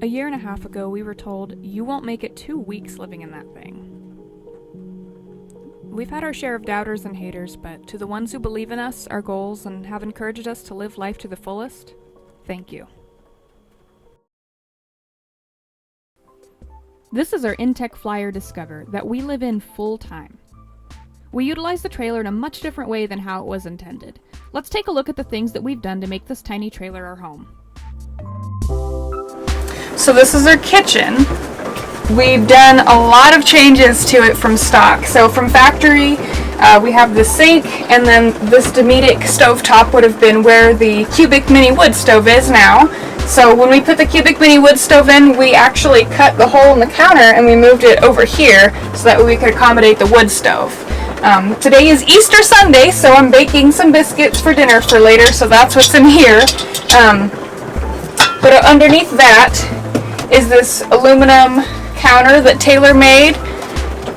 A year and a half ago, we were told, you won't make it 2 weeks living in that thing. We've had our share of doubters and haters, but to the ones who believe in us, our goals, and have encouraged us to live life to the fullest, thank you. This is our Intech Flyer Discover that we live in full time. We utilize the trailer in a much different way than how it was intended. Let's take a look at the things that we've done to make this tiny trailer our home. So this is our kitchen. We've done a lot of changes to it from stock. So from factory, we have the sink, and then this Dometic stovetop would have been where the cubic mini wood stove is now. So when we put the cubic mini wood stove in, we actually cut the hole in the counter and we moved it over here so that we could accommodate the wood stove. Today is Easter Sunday, so I'm baking some biscuits for dinner for later, so that's what's in here. But underneath that is this aluminum counter that Taylor made.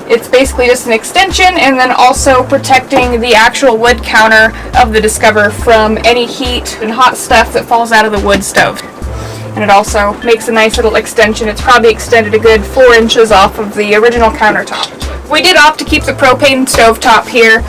It's basically just an extension, and then also protecting the actual wood counter of the Discover from any heat and hot stuff that falls out of the wood stove. And it also makes a nice little extension. It's probably extended a good 4 inches off of the original countertop. We did opt to keep the propane stovetop here.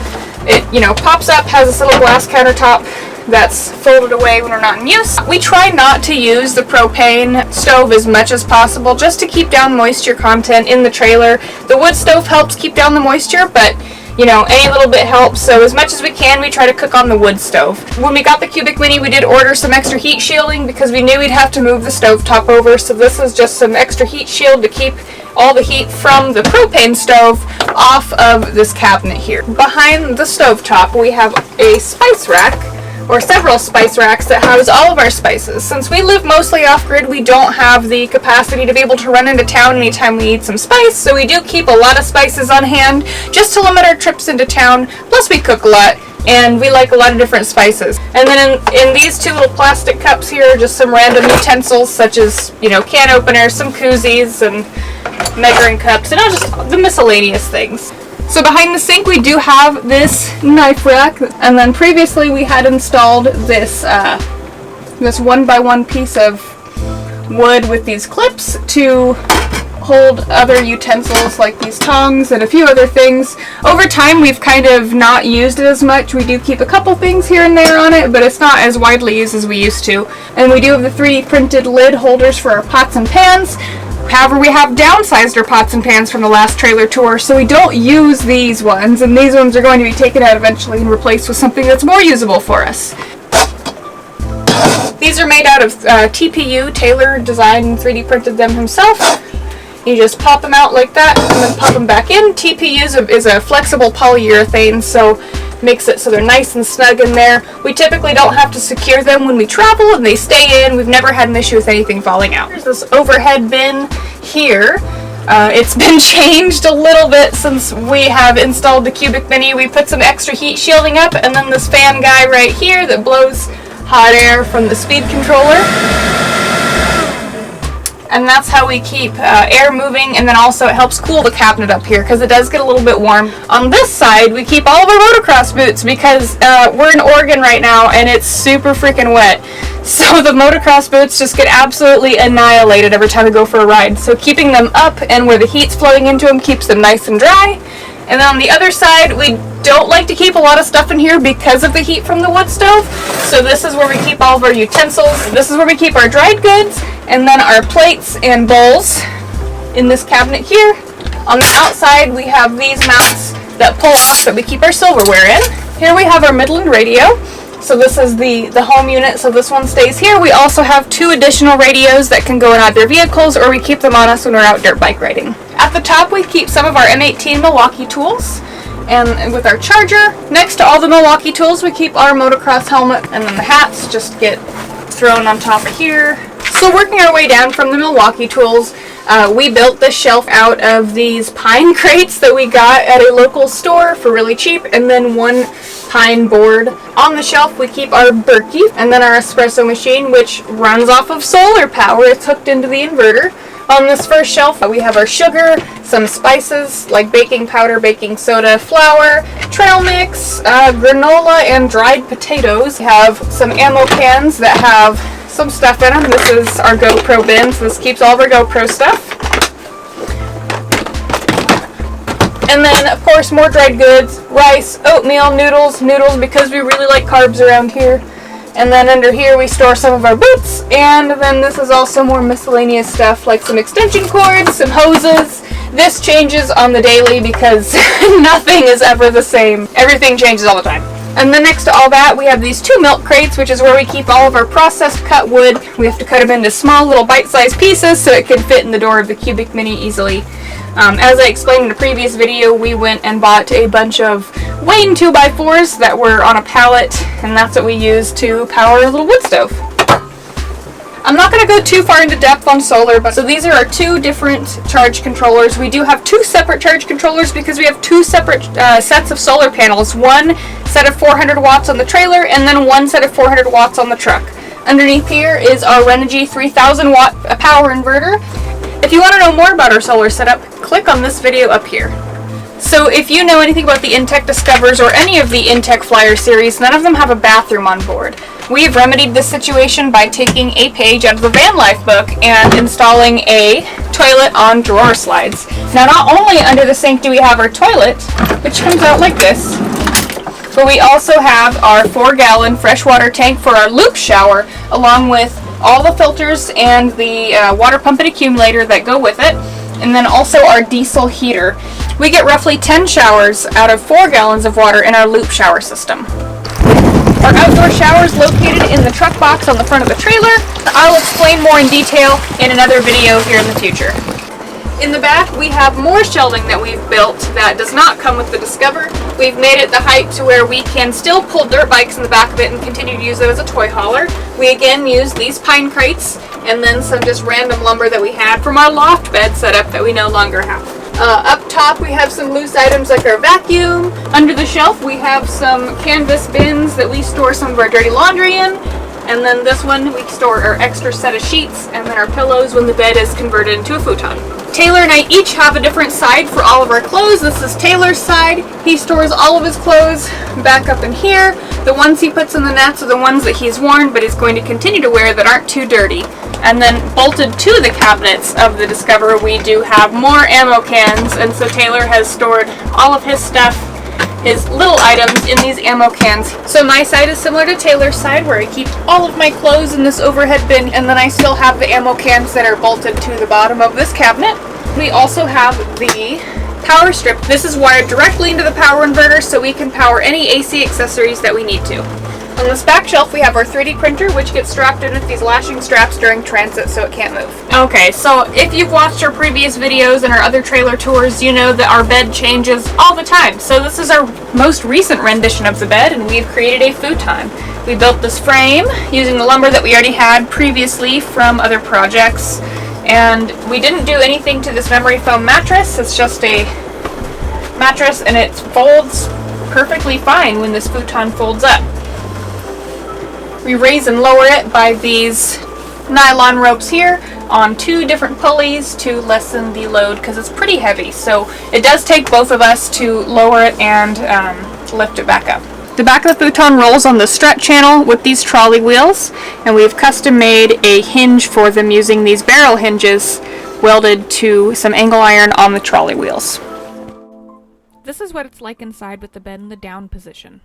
It, pops up, has this little glass countertop that's folded away when we're not in use. We try not to use the propane stove as much as possible just to keep down moisture content in the trailer. The wood stove helps keep down the moisture, but any little bit helps, so as much as we can, we try to cook on the wood stove. When we got the Cubic Mini, we did order some extra heat shielding because we knew we'd have to move the stove top over, so this is just some extra heat shield to keep all the heat from the propane stove off of this cabinet here. Behind the stove top, we have a spice rack, or several spice racks that house all of our spices. Since we live mostly off-grid, we don't have the capacity to be able to run into town anytime we need some spice, so we do keep a lot of spices on hand just to limit our trips into town. Plus we cook a lot, and we like a lot of different spices. And then in these two little plastic cups here are just some random utensils such as, can openers, some koozies, and measuring cups, and just the miscellaneous things. So behind the sink we do have this knife rack, and then previously we had installed this this 1x1 piece of wood with these clips to hold other utensils like these tongs and a few other things. Over time we've kind of not used it as much. We do keep a couple things here and there on it, but it's not as widely used as we used to. And we do have the 3D printed lid holders for our pots and pans. However, we have downsized our pots and pans from the last trailer tour, so we don't use these ones, and these ones are going to be taken out eventually and replaced with something that's more usable for us. These are made out of TPU. Taylor designed and 3D printed them himself. You just pop them out like that and then pop them back in. TPU is a flexible polyurethane, so makes it so they're nice and snug in there. We typically don't have to secure them when we travel, and they stay in. We've never had an issue with anything falling out. There's this overhead bin here. It's been changed a little bit since we have installed the Cubic Mini. We put some extra heat shielding up, and then this fan guy right here that blows hot air from the speed controller. And that's how we keep air moving, and then also it helps cool the cabinet up here because it does get a little bit warm. On this side, we keep all of our motocross boots because we're in Oregon right now and it's super freaking wet. So the motocross boots just get absolutely annihilated every time we go for a ride. So keeping them up and where the heat's flowing into them keeps them nice and dry. And then on the other side, we don't like to keep a lot of stuff in here because of the heat from the wood stove. So this is where we keep all of our utensils. This is where we keep our dried goods, and then our plates and bowls in this cabinet here. On the outside, we have these mounts that pull off that we keep our silverware in. Here we have our Midland radio. So this is the home unit, so this one stays here. We also have 2 additional radios that can go in either vehicles, or we keep them on us when we're out dirt bike riding. At the top we keep some of our M18 Milwaukee tools, and with our charger. Next to all the Milwaukee tools we keep our motocross helmet, and then the hats just get thrown on top of here. So working our way down from the Milwaukee tools, we built this shelf out of these pine crates that we got at a local store for really cheap, and then 1 pine board. On the shelf we keep our Berkey, and then our espresso machine, which runs off of solar power. It's hooked into the inverter. On this first shelf we have our sugar, some spices like baking powder, baking soda, flour, trail mix, granola, and dried potatoes. We have some ammo cans that have some stuff in them. This is our GoPro bin, so this keeps all of our GoPro stuff. And then, of course, more dried goods, rice, oatmeal, noodles because we really like carbs around here. And then under here we store some of our boots, and then this is also more miscellaneous stuff like some extension cords, some hoses. This changes on the daily because nothing is ever the same. Everything changes all the time. And then next to all that, we have these 2 milk crates, which is where we keep all of our processed cut wood. We have to cut them into small little bite-sized pieces so it can fit in the door of the Cubic Mini easily. As I explained in a previous video, we went and bought a bunch of Wayne 2x4s that were on a pallet, and that's what we use to power a little wood stove. I'm not going to go too far into depth on solar, but so these are our 2 different charge controllers. We do have 2 separate charge controllers because we have 2 separate sets of solar panels. One set of 400 watts on the trailer, and then one set of 400 watts on the truck. Underneath here is our Renogy 3000 watt power inverter. If you want to know more about our solar setup, click on this video up here. So if you know anything about the Intech Discovers or any of the Intech Flyer series, none of them have a bathroom on board. We have remedied this situation by taking a page out of the van life book and installing a toilet on drawer slides. Now, not only under the sink do we have our toilet, which comes out like this, but we also have our 4-gallon freshwater tank for our loop shower, along with all the filters and the water pump and accumulator that go with it, and then also our diesel heater. We get roughly 10 showers out of 4 gallons of water in our loop shower system. Our outdoor shower is located in the truck box on the front of the trailer. I'll explain more in detail in another video here in the future. In the back, we have more shelving that we've built that does not come with the Discover. We've made it the height to where we can still pull dirt bikes in the back of it and continue to use it as a toy hauler. We again use these pine crates and then some just random lumber that we had from our loft bed setup that we no longer have. Up top, we have some loose items like our vacuum. Under the shelf, we have some canvas bins that we store some of our dirty laundry in. And then this one, we store our extra set of sheets and then our pillows when the bed is converted into a futon. Taylor and I each have a different side for all of our clothes. This is Taylor's side. He stores all of his clothes back up in here. The ones he puts in the nets are the ones that he's worn but is going to continue to wear that aren't too dirty. And then bolted to the cabinets of the Discover, we do have more ammo cans, and so Taylor has stored all of his stuff, his little items, in these ammo cans. So my side is similar to Taylor's side, where I keep all of my clothes in this overhead bin, and then I still have the ammo cans that are bolted to the bottom of this cabinet. We also have the power strip. This is wired directly into the power inverter, so we can power any AC accessories that we need to. On this back shelf, we have our 3D printer, which gets strapped in with these lashing straps during transit so it can't move. Okay, so if you've watched our previous videos and our other trailer tours, you know that our bed changes all the time. So this is our most recent rendition of the bed, and we've created a futon. We built this frame using the lumber that we already had previously from other projects, and we didn't do anything to this memory foam mattress. It's just a mattress, and it folds perfectly fine when this futon folds up. We raise and lower it by these nylon ropes here on 2 different pulleys to lessen the load because it's pretty heavy. So it does take both of us to lower it and lift it back up. The back of the futon rolls on the strut channel with these trolley wheels, and we've custom made a hinge for them using these barrel hinges welded to some angle iron on the trolley wheels. This is what it's like inside with the bed in the down position.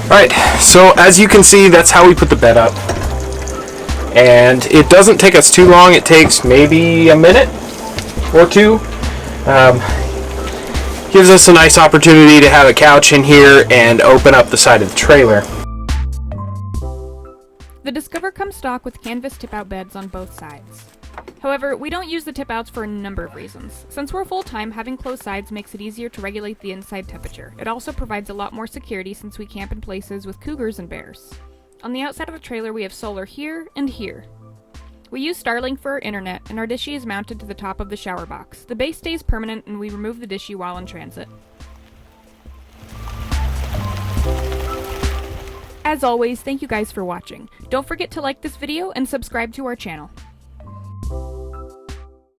Alright, so as you can see, that's how we put the bed up. And it doesn't take us too long. It takes maybe a minute or 2. Gives us a nice opportunity to have a couch in here and open up the side of the trailer. The Discover comes stock with canvas tip-out beds on both sides. However, we don't use the tip-outs for a number of reasons. Since we're full-time, having closed sides makes it easier to regulate the inside temperature. It also provides a lot more security since we camp in places with cougars and bears. On the outside of the trailer we have solar here and here. We use Starlink for our internet, and our dishy is mounted to the top of the shower box. The base stays permanent, and we remove the dishy while in transit. As always, thank you guys for watching. Don't forget to like this video and subscribe to our channel.